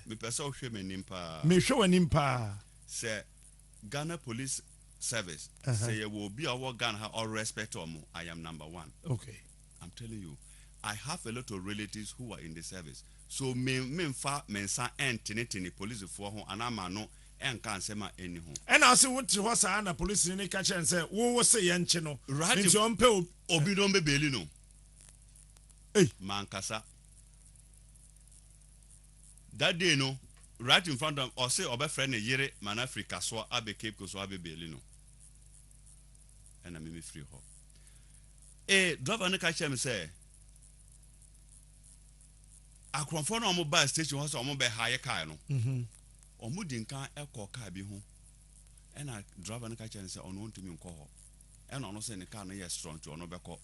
Me person hwe m'anim pa. Me hwe w'anim pa. Say Ghana Police Service. Say you will be our Ghana or respect omo. I am number one. Okay. I'm telling you. I have a lot of relatives who are in the service. So me mfa mensa entini police for ho anama no enka nsema eni ho. And I say what to was na police ni ka chen say wo say ye nche no. Right. Nti on pe obi don be beli no. Hey, Mankasa. That day no, right in front of or say obe friend yere man Africa so abe Cape Coast so abe beli no. And I me free ho. Driver no ka chen me say akrofo na omo ba station ho so omo be high car no. Omo di nkan ekọ car bi ho. And driver no ka chen say ono ntumi nkọ ho. And ono say ne car no yes strong to ono be kọ.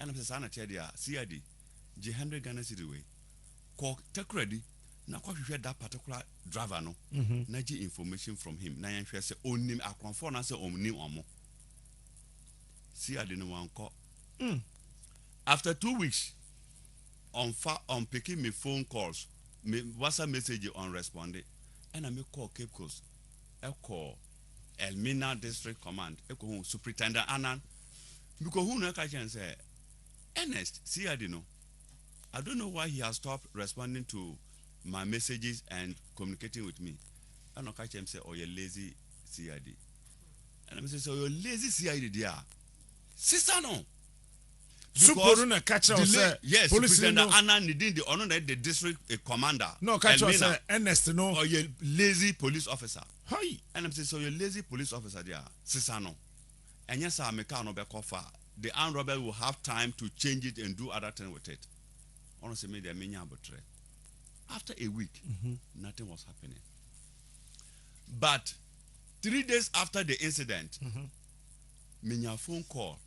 And I say sana che dia CID G 100 Ghana cedi we. Ko take ready na kwa hwehwe that particular driver no. Na gi information from him. Na yan hwe say onim akrofo na say onim omo. CID no wan kọ. After 2 weeks on picking me phone calls, me WhatsApp message on responding, and I may call Cape Coast. I call Elmina District Command. I call Superintendent Anan. Because who know can say, Ernest, see I don't know. I don't know why he has stopped responding to my messages and communicating with me. I don't catch him say, oh, you're lazy CID. And I say, so you're lazy CID, dear. Sister, no. Superuna catch us say yes, police no Anna needing the honor the district commander. No catch us say Ernest no. Or you lazy police officer. Hi. And I'm saying so you're lazy police officer there. Sister no. And yes, I make no be cover. The armed robber will have time to change it and do other things with it. Honestly, made a mania betray. After a week, nothing was happening. But 3 days after the incident, me phone call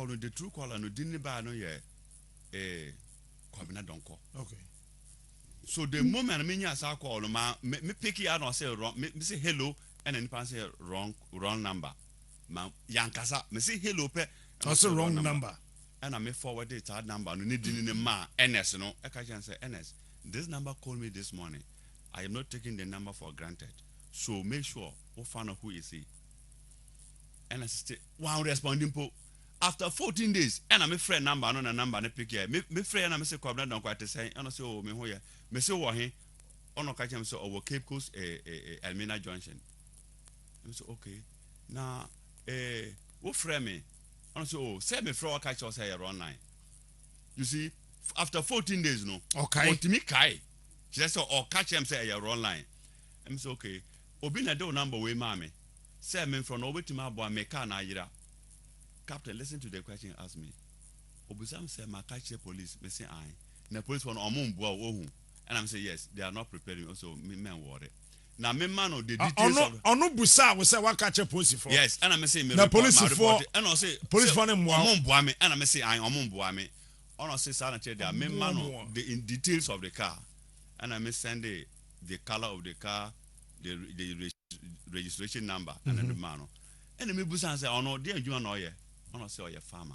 no the true caller no didn't buy no Kwabena Donko. Okay. So the moment me nya call no me pick it and say wrong me say hello and then pass say wrong number. Ma yankasa me say hello pe also wrong number. And I may forward it that number no need in ma NS no I can say NS this number called me this morning. I am not taking the number for granted. So make sure we find out who is he. And I say one responding po. After 14 days, and I'm a friend number, I know a number, and I pick here. Me friend, I'm a say, Kwabena don't quite say, and I say, oh, me hoya, me say, what he, on a catch him so over Cape Coast, Elmina Junction. I say, okay, now, what friend me? And I say, oh, say me throw a catch or say around 9. You see, after 14 days, no, okay, what to me kai, she says, or catch him say you're online. I'm say, okay, Obina do number way, mammy, say me from over to my boy, me can I Captain, listen to the question asked me. Obusam said, "My catch police." Me say, "I." The police one and I'm say, "Yes, they are not preparing." Also, me man worry. Now, me man the details. Ono busa we say what catch police for. Yes, and I'm say me. The police for and I say police for them. Me and I'm say I me. Ono say sana che there. Me man the in details of the car, and I'm send the color of the car, the registration number, and the man. And me busa say, "Oh no, they you know yeah." I say, oh, you're farmer.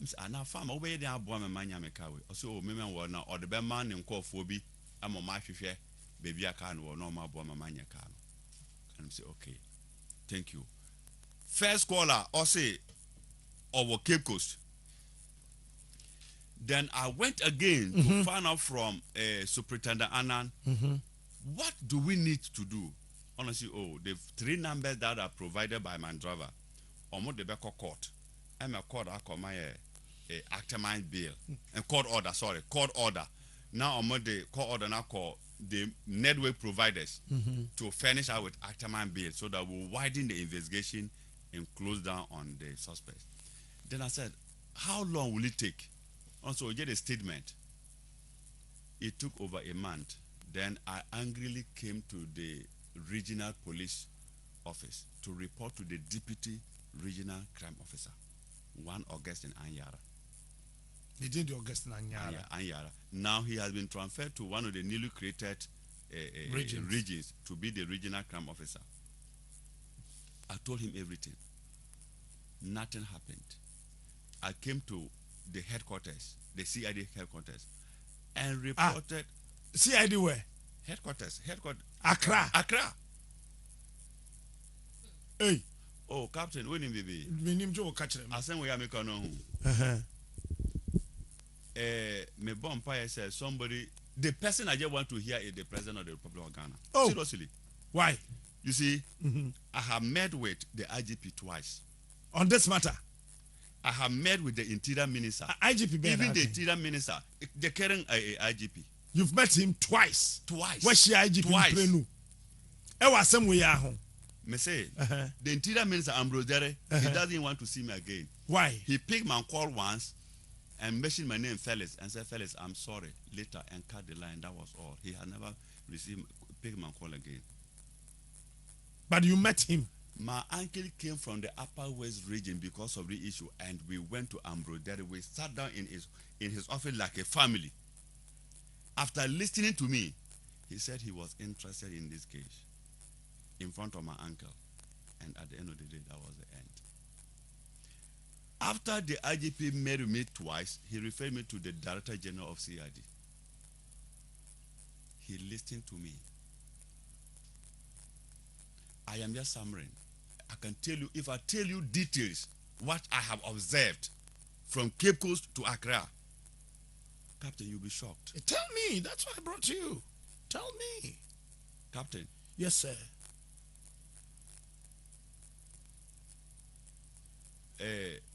I say, now farmer, obey the aboy mania mekawe. I say, oh, me man, now, or the bear man in call for be. I'm on my share, baby, I can't, or no, my boy, my mania can. And I say, okay, thank you. First caller, I say, over Cape Coast. Then I went again to find out from Superintendent Anan, what do we need to do? Honestly, the 3 numbers that are provided by my driver, almost the back court. I'm a court my actimine bill and court order. Now I'm the court order now call the network providers to furnish out with actimine bill so that we'll widen the investigation and close down on the suspect. Then I said, how long will it take? Also, we get a statement. It took over a month. Then I angrily came to the regional police office to report to the deputy regional crime officer, 1 August in Anyara. They did the August in Anyara. Now he has been transferred to one of the newly created regions to be the regional crime officer. I told him everything. Nothing happened. I came to the headquarters, the CID headquarters, and reported. CID where? Headquarters. Accra. Accra. Hey. Oh, Captain, when in baby? Me name Joe catch them. I send we are making no. Me bumpire says somebody. The person I just want to hear is the president of the Republic of Ghana. Oh. Seriously. Why? You see, I have met with the IGP twice. On this matter? I have met with the Interior Minister. IGP Ben. Even the Interior Minister, the current IGP. You've met him twice. Twice. Where's the IGP? Twice. Ewa some way home. Me say, the Interior Minister Ambrose Dere, he doesn't want to see me again. Why? He picked my call once and mentioned my name Felix and said, Felix, I'm sorry. Later and cut the line. That was all. He had never picked my call again. But you met him. My uncle came from the Upper West region because of the issue, and we went to Ambrose Dere. We sat down in his office like a family. After listening to me, he said he was interested in this case in front of my uncle. And at the end of the day, that was the end. After the IGP met me twice, he referred me to the Director General of CID. He listened to me. I am just summarizing. I can tell you, if I tell you details, what I have observed from Cape Coast to Accra, Captain, you'll be shocked. Tell me. That's why I brought you. Tell me. Captain. Yes, sir.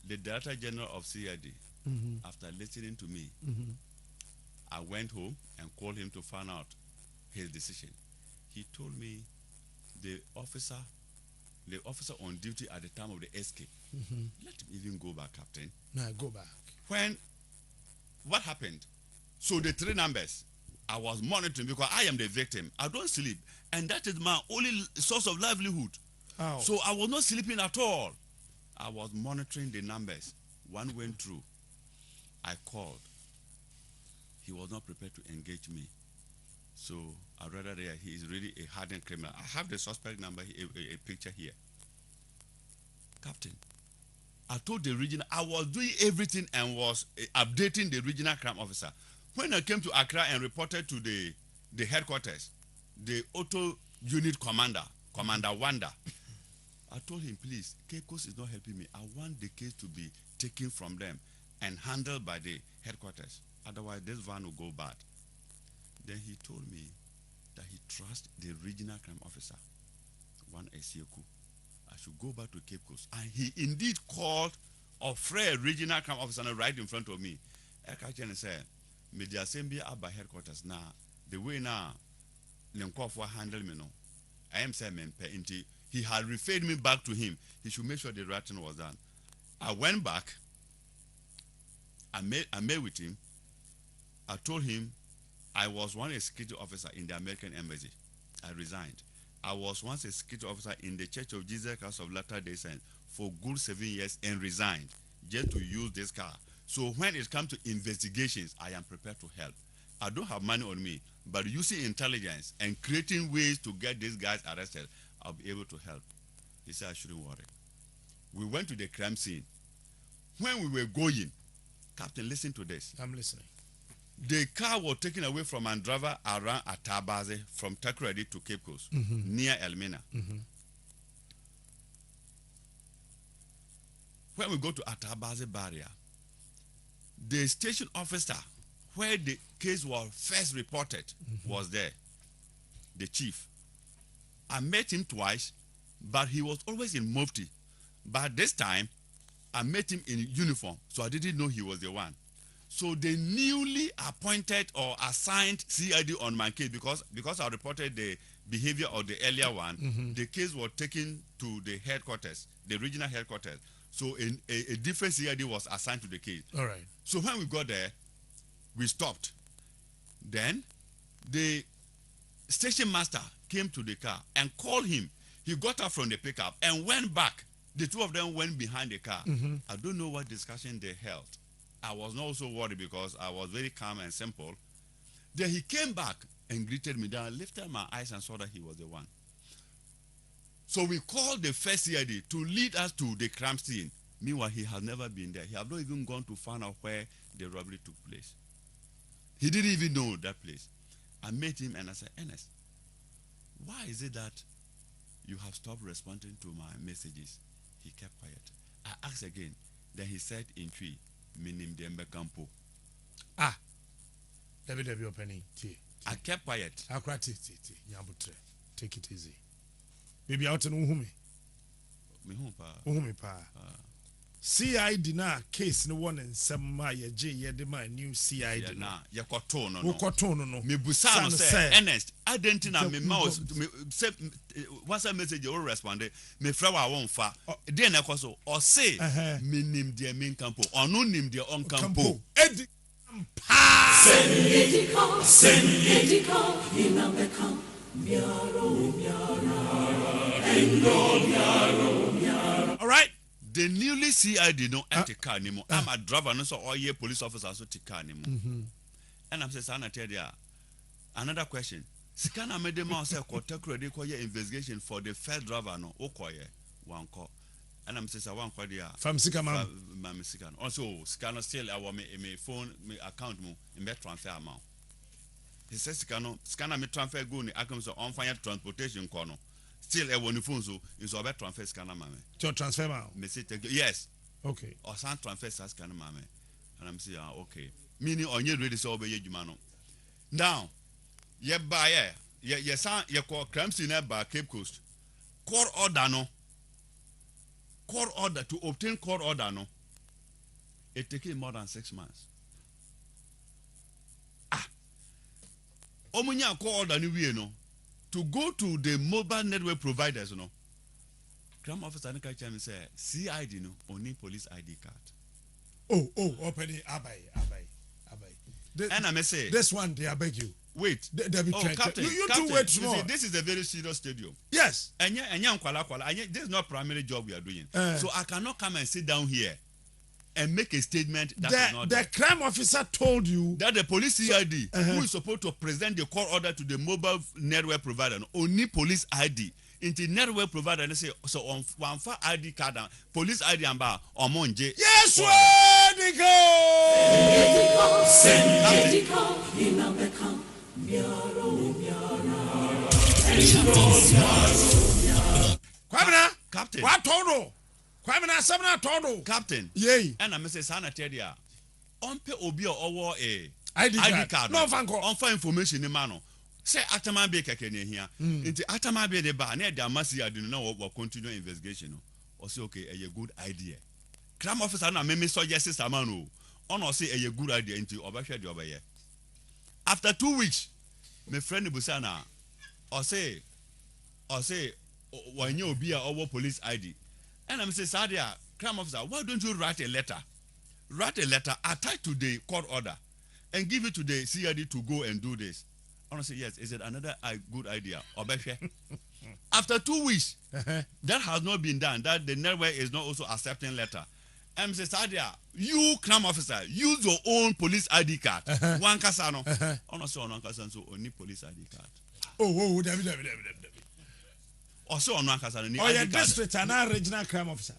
The Director General of CID, after listening to me, I went home and called him to find out his decision. He told me the officer on duty at the time of the escape, let him even go back, Captain. No, go back. What happened? So the three numbers, I was monitoring because I am the victim. I don't sleep. And that is my only source of livelihood. Oh. So I was not sleeping at all. I was monitoring the numbers. One went through. I called. He was not prepared to engage me. So I rather there, he is really a hardened criminal. I have the suspect number, a picture here. Captain, I told the regional, I was doing everything and was updating the regional crime officer. When I came to Accra and reported to the headquarters, the auto unit commander, Commander Wanda, I told him, please, Cape Coast is not helping me. I want the case to be taken from them and handled by the headquarters. Otherwise, this van will go bad. Then he told me that he trusts the regional crime officer, one Esieku. I should go back to Cape Coast. And he indeed called a regional crime officer right in front of me. I can say, media assembly by headquarters now. The way now, Lenkoff handle me no. I am saying, he had referred me back to him. He should make sure the right thing was done. I went back. I met with him. I told him I was once a security officer in the American Embassy. I resigned. I was once a security officer in the Church of Jesus Christ of Latter-day Saints for good 7 years and resigned just to use this car. So when it comes to investigations, I am prepared to help. I don't have money on me, but using intelligence and creating ways to get these guys arrested, I'll be able to help. He said I shouldn't worry. We went to the crime scene. When we were going, Captain, listen to this. I'm listening. The car was taken away from Andrava around Atabaze from Takoradi to Cape Coast, near Elmina. When we go to Atabaze barrier, the station officer where the case was first reported was there, the chief. I met him twice, but he was always in mufti. But this time, I met him in uniform, so I didn't know he was the one. So the newly appointed or assigned CID on my case, because I reported the behavior of the earlier one, the case was taken to the headquarters, the regional headquarters. So a different CID was assigned to the case. All right. So when we got there, we stopped. Then the station master came to the car and called him. He got up from the pickup and went back. The two of them went behind the car. I don't know what discussion they held. I was not so worried because I was very calm and simple. Then he came back and greeted me. Then I lifted my eyes and saw that he was the one. So we called the first CID to lead us to the crime scene. Meanwhile, he has never been there. He has not even gone to find out where the robbery took place. He didn't even know that place. I met him and I said, Ernest, why is it that you have stopped responding to my messages? He kept quiet. I asked again. Then he said in Twi, Minim Dembe Campo. Ah. David opening. I kept quiet. Take it easy. Baby out in Uhumi. Uhumi pa. CID na case no one and some my my new CID. Na ye koto no. No. Me busa no say Ernest, I didn't na me mouse say what's a message you respond me fra wa won fa. Dey na koso or say me nim de me campo or no nim de on campo. Edi Send Edico, Inamecam, Miaro. all right. The newly CID no enter car anymore. I'm a driver, no so all year police officer so take car anymore. And I'm saying, Sana tell you another question. Sikana made them say quarter credit call your investigation for the first driver no okoye one call. And I'm saying one call there. From Sikama. Mama Sikan. Also, Sikano still I want me phone me account mo in bet transfer amount. He says Sikana me transfer go ni account so on fire transportation kono. Still a one phone so is about transfer scanner mama. To transfer now. Yes. Okay. Or some transfer scanner mama. And I'm saying okay. Meaning on you ready so obey you mano. Now, ye buy ye san ye call crimes in by Cape Coast. Court order no. Court order to obtain court order no. It taking more than 6 months. Omunya court order ni we no. To go to the mobile network providers, you know, crime officer and catch me say CID no only police ID card. Oh, open it, abai. And I may say this one, they I beg you. Wait. Captain, you Captain, two wait small. See, this is a very serious stadium. Yes. And this is not primary job we are doing. So I cannot come and sit down here and make a statement that is not the crime officer told you that the police CID who is supposed to present the court order to the mobile network provider only police ID into network provider and say so on one for ID card and police ID and bar or monje. Yes, where they go. Captain. What told? Captain. Yay. And I'm saying sana tedia. On pe obi or a ID card. No fanko. On for information in mano. Say atama be keke ne hia. Into atama be the ba na dia masi adu na we continue investigation. Or say okay, a good idea. Crime officer na me suggest samano. On say a good idea into obahwe de obaye. After 2 weeks, my friend Busana or say when you be our police ID. And I'm saying, Sadia, crime officer, why don't you write a letter? Write a letter attached to the court order and give it to the CID to go and do this. I want to say, yes, is it another good idea? After 2 weeks, that has not been done. That the network is not also accepting letter. And I'm saying, Sadia, you crime officer, use your own police ID card. One casano. I want to say, one casano, so only police ID card. Oh, David. Also on one casano. Oh, yeah, district and our regional crime officer.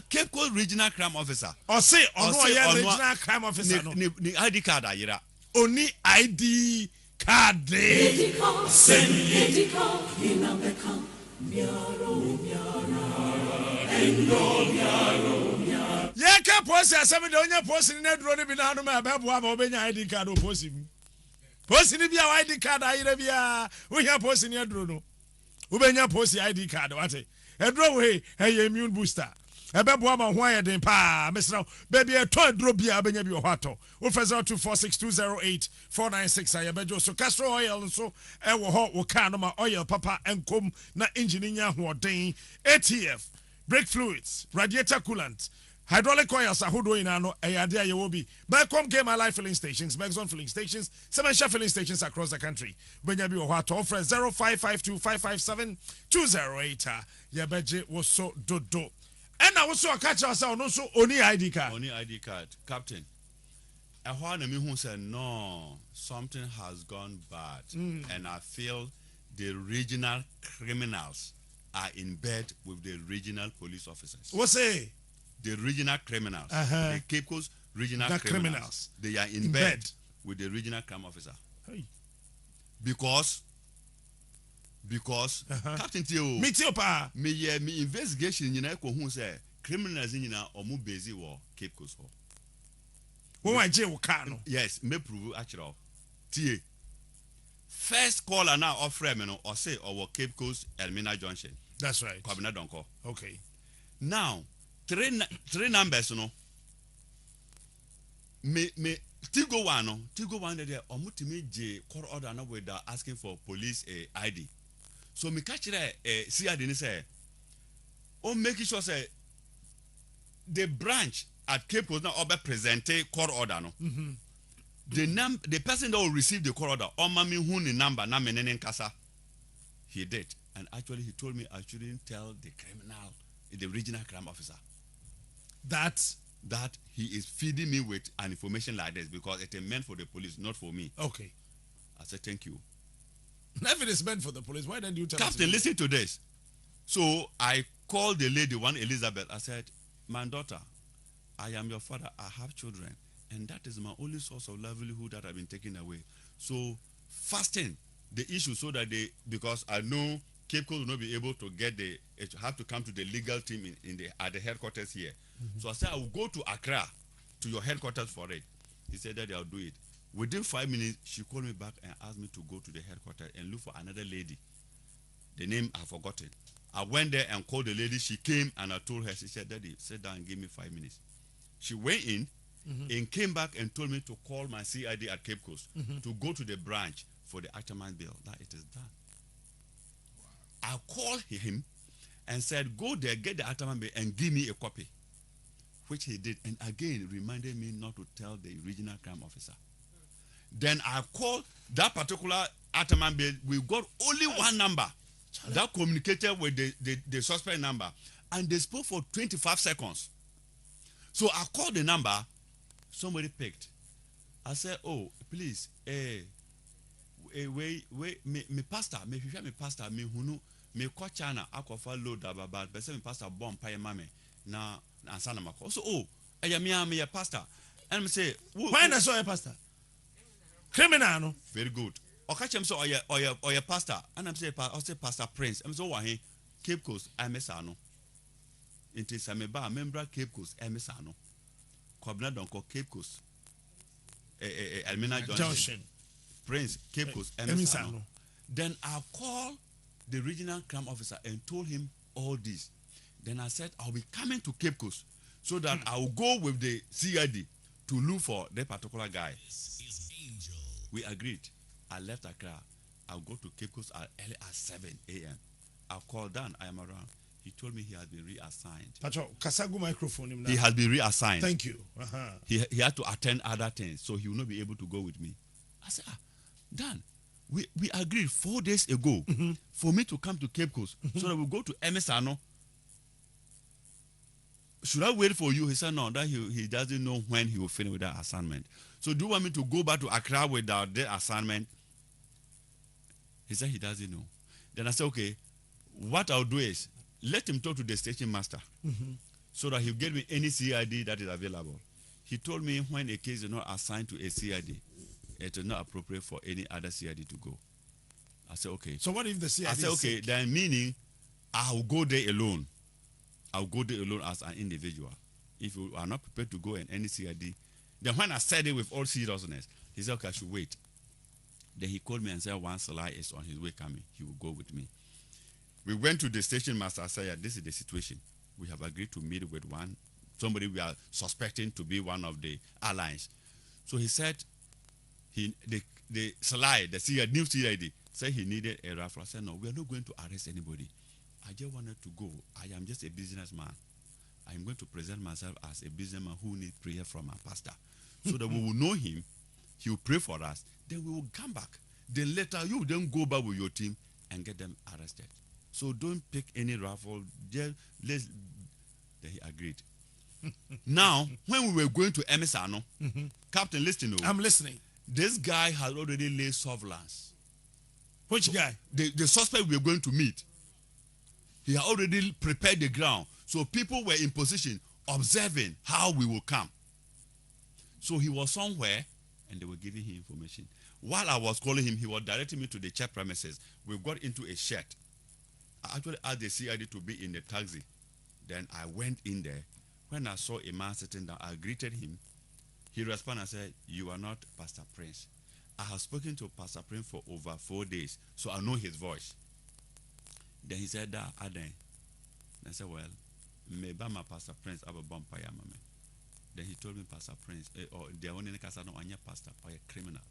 Cape Coast regional crime officer. Or say, regional crime officer. The ID card, Ayira. Only ID card. Yeah, can't post a 7 on post in that road. ID card or post him. Posting the ID card, we have posting your drone. Ubenya post the ID card, what a draw way, a immune booster. A babuama, why then pa, Mr. Baby, a toy drop here, Benjamin Hato. Ufazar 246-208-496. I bet you so Castro oil and so our hot Wakanoma oil, papa, and come na engineer who are ding ATF, brake fluids, radiator coolant. Hydraulic oils are who in ano a idea you will be. Back came alive filling stations, Maxon filling stations, 7 Shell filling stations across the country. When you be what offer 0552-557-208. Yabeje was so do. And I was so a catch us on also only ID card. Only ID card. Captain. And one of me who said no, something has gone bad. And I feel the regional criminals are in bed with the regional police officers. What's say? The regional criminals, the Cape Coast regional criminals, they are in bed with the regional crime officer. Hey. because Captain Tio Mitiopa. me investigation nyina ko hu say criminals nyina omo busy wo Cape Coast ho. Wo wa je wo ka no. Yes, me prove actually. Tie. First caller now offer me no or say our Cape Coast Elmina Junction. That's right. Kwabena Donko. Okay. Now, three numbers no. Me Tigo one there omutimi je court order now with asking for police ID. So me catch see ID ni say o make sure say the branch at Cape Coast now obe present court order no. The person that will receive the court order or mami who the number na menene nkasa. He did, and actually he told me I shouldn't tell the regional crime officer that he is feeding me with an information like this because it is meant for the police, not for me. Okay. I said, thank you. If it is meant for the police, why don't you tell us? Captain, listen to this. So I called the lady, one Elizabeth. I said, my daughter, I am your father. I have children. And that is my only source of livelihood that have been taken away. So fasten the issue so that because I know Cape Coast will not be able to get it have to come to the legal team at the headquarters here. So I said, I will go to Accra, to your headquarters for it. He said that I'll do it. Within 5 minutes, she called me back and asked me to go to the headquarters and look for another lady. The name I've forgotten. I went there and called the lady. She came and I told her, she said, Daddy, sit down and give me 5 minutes. She went in and came back and told me to call my CID at Cape Coast to go to the branch for the Ataman bill. That it is done. Wow. I called him and said, go there, get the Ataman bill and give me a copy. Which he did, and again reminded me not to tell the regional crime officer. Then I called that particular Ataman bill. We got only one number that communicated with the suspect number, and they spoke for 25 seconds. So I called the number, somebody picked. I said, oh, please, wait, me pastor, me pastor, me hunu, me ko chana akofa load ababa, but say me pastor bomb pay mame na ansana mako. So I am me a pastor. And me say, why not so a pastor? Criminal no. Very good. Okachem so or your pastor. And I'm say Pastor Prince. I'm so wahe Cape Coast MSano. It is a member Cape Coast MSano. Kwabena Donko Cape Coast. Elmina Junction. Prince Cape Coast MSano. Then I called the regional crime officer and told him all this. Then I said, I'll be coming to Cape Coast so that I will go with the CID to look for that particular guy. We agreed. I left Accra. I'll go to Cape Coast as early as 7 a.m. I'll call Dan. I am around. He told me he has been reassigned. Pacho, Kasagu microphone. He has been reassigned. Thank you. He had to attend other things, so he will not be able to go with me. I said, Dan, we agreed 4 days ago for me to come to Cape Coast so that we'll go to MSano. Should I wait for you? He said, no, that he doesn't know when he will finish with that assignment. So do you want me to go back to Accra without the assignment? He said he doesn't know. Then I said, okay, what I'll do is let him talk to the station master so that he'll get me any CID that is available. He told me when a case is not assigned to a CID, it is not appropriate for any other CID to go. I said, okay. So what if the CID I said, okay, sick? then meaning I'll go there alone. I'll go there alone as an individual. If you are not prepared to go in any CID, then when I said it with all seriousness, he said, okay, I should wait. Then he called me and said, once Lai is on his way coming, he will go with me. We went to the station master. I said, yeah, this is the situation. We have agreed to meet with somebody we are suspecting to be one of the allies. So he said, the slide, the CID, new CID, said he needed a rifle. I said, no, we are not going to arrest anybody. I just wanted to go. I am just a businessman. I am going to present myself as a businessman who needs prayer from our pastor. So that we will know him, he will pray for us, then we will come back. Then later you then go back with your team and get them arrested. So don't pick any rifle. Then he agreed. Now, when we were going to MSano, Captain, listen. I'm listening. This guy has already laid surveillance. Which guy? The suspect we were going to meet. He had already prepared the ground. So people were in position observing how we will come. So he was somewhere and they were giving him information. While I was calling him, he was directing me to the church premises. We got into a shed. I actually asked the CID to be in the taxi. Then I went in there. When I saw a man sitting down, I greeted him. He responded and said, "You are not Pastor Prince. I have spoken to Pastor Prince for over 4 days, so I know his voice." Then he said, "Da, Aden." I said, "Well, maybe my Pastor Prince have a bumpire, mama." Then he told me, "Pastor Prince, or the only person no anya pastor or a criminal.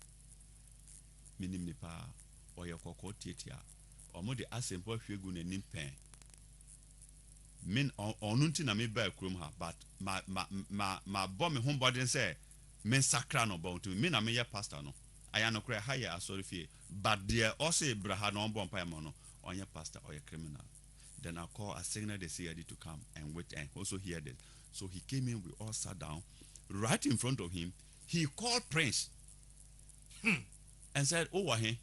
Minim nipa or your koko tietia. Or more the asempo hwegu na nimpen. Min onunti na me ba krom ha, but my bomb me homebody say men sakra no bout to me na me ya pastor no. I no cry higher sorry fie. But there also Abraham no bumpire mono on your pastor or a criminal." Then I call a signal the CID to come and wait and also hear this. So he came in, we all sat down. Right in front of him, he called Prince and said, "Oh, wahe."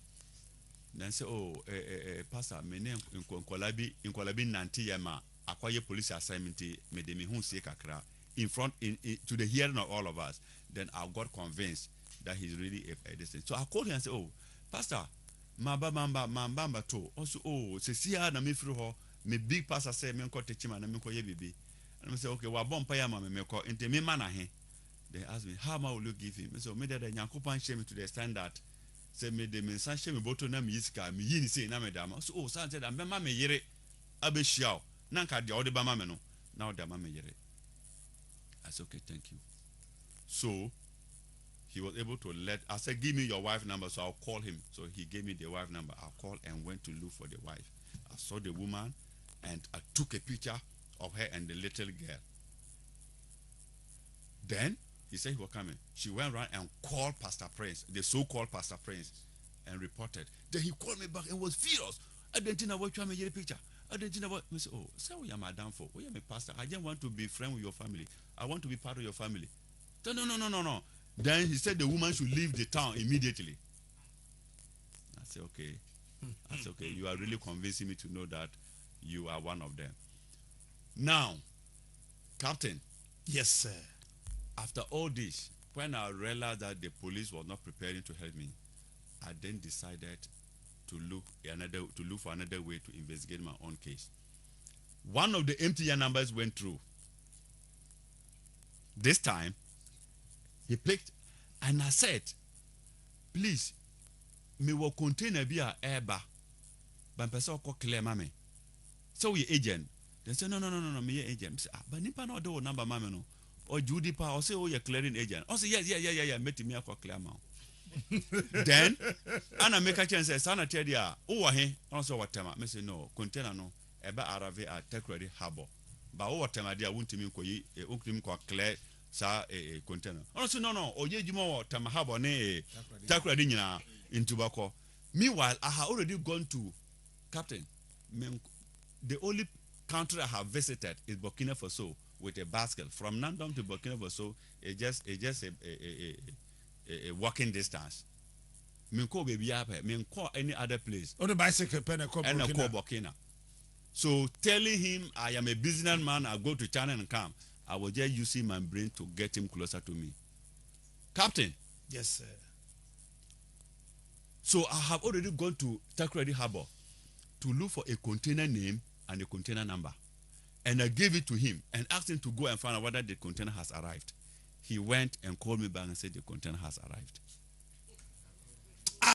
Then said, "Oh, Pastor, my name in Kwalabi Nanti Yama, acquire police assignment, made me who say kakra in front to the hearing of all of us." Then I got convinced that he's really a distance. So I called him and said, "Oh, Pastor, mamba to also, oh, Cecia na me through her, me big pastor say me ko teach man na me ko ye bibi." And I say, "Okay, wa bomb pa ya ma me ko inte me man ahe." They asked me, "How will you give him?" So me that Nyankopon shame me to the standard. Say me de me san shame boto na me yiska me yin say na me dama. So oh, san said am be ma me yere abehia na nka de ode ba ma me no. Now de ma me yere. I said, "Okay, thank you." So he was able to I said, "Give me your wife number," so I'll call him. So he gave me the wife number. I called and went to look for the wife. I saw the woman and I took a picture of her and the little girl. Then he said he was coming. She went around and called Pastor Prince, the so-called Pastor Prince, and reported. Then he called me back and was furious. "I didn't know what you made a picture. I didn't know what." I said, "Oh, so we are madam for. We are my pastor. I just want to be friend with your family. I want to be part of your family." Said, No. Then he said the woman should leave the town immediately. I said, "Okay." I said, "Okay, you are really convincing me to know that you are one of them." Now, Captain. Yes, sir. After all this, when I realized that the police was not preparing to help me, I then decided to look for another way to investigate my own case. One of the MTN numbers went through. This time, he picked, and I said, "Please, me will contain a beer airba, but person call clear mame. So we agent." They say, "No, me agent." Say, "But nipa no do number mame no." Or Judy Pa, or say, "Oh, you're clearing agent." Or say, "Yeah, met me a clear mount." Then Anna make a chance, "Sana Tedia, oh, he also what time." I say, "No, container no, eba arrive at Tech Ready Harbor. But what time I won't mean ko clear sa a container." Also, no, or ye more time harbor ne Tech Ready in tobacco. Meanwhile, I have already gone to Captain. The only country I have visited is Burkina Faso with a basket. From Nandom to Burkina Faso, it's just a walking distance. Minko baby ape, minko any other place. On the bicycle pen and Burkina. So telling him I am a businessman, I go to China and come, I was just using my brain to get him closer to me. Captain. Yes, sir. So I have already gone to Takrady Harbor to look for a container name and a container number. And I gave it to him and asked him to go and find out whether the container has arrived. He went and called me back and said the container has arrived.